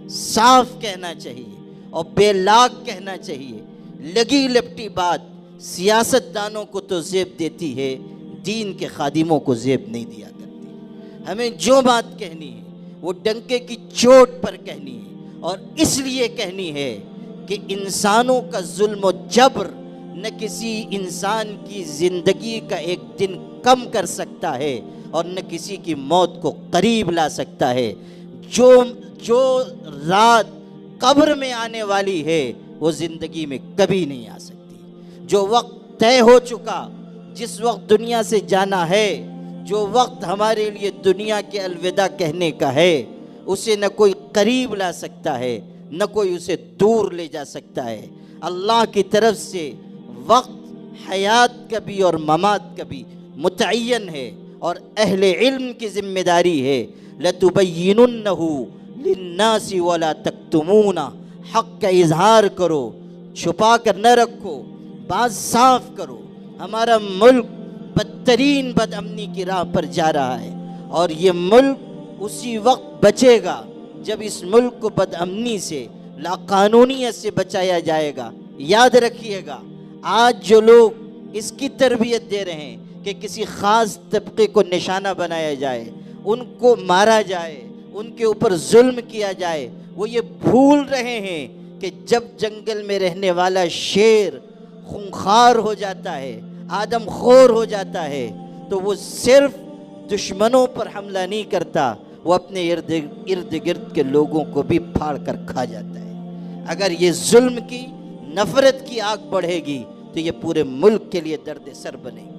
साफ कहना चाहिए और बेलाग कहना चाहिए। लगी लपटी बात सियासतदानों को तो जेब देती है, दीन के खादिमों को जेब नहीं दिया करती। हमें जो बात कहनी है वो डंके की चोट पर कहनी है, और इसलिए कहनी है कि इंसानों का जुल्म और जबर न किसी इंसान की ज़िंदगी का एक दिन कम कर सकता है और न किसी की मौत को करीब ला सकता है। जो रात कब्र में आने वाली है वो ज़िंदगी में कभी नहीं आ सकती। जो वक्त तय हो चुका, जिस वक्त दुनिया से जाना है, जो वक्त हमारे लिए दुनिया के अलविदा कहने का है, उसे न कोई करीब ला सकता है न कोई उसे दूर ले जा सकता है। अल्लाह की तरफ से वक्त हयात का भी और ममात का भी मुतय्यन है, और अहले इल्म की जिम्मेदारी है लतुबय्यिनुन्नहु लिन्नासि वला तक्तुमूना, हक़ का इजहार करो, छुपा कर न रखो, बात साफ करो। हमारा मुल्क बदतरीन बदअमनी की राह पर जा रहा है, और ये मुल्क उसी वक्त बचेगा जब इस मुल्क को बदअमनी से, लाकानूनियत से बचाया जाएगा। याद रखिएगा, आज जो लोग इसकी तरबियत दे रहे हैं कि किसी ख़ास तबके को निशाना बनाया जाए, उनको मारा जाए, उनके ऊपर जुल्म किया जाए, वो ये भूल रहे हैं कि जब जंगल में रहने वाला शेर खूंखार हो जाता है, आदम खोर हो जाता है, तो वो सिर्फ दुश्मनों पर हमला नहीं करता, वो अपने इर्द गिर्द के लोगों को भी फाड़ कर खा जाता है। अगर ये जुल्म की, नफ़रत की आग बढ़ेगी तो ये पूरे मुल्क के लिए दर्द सर बनेगी।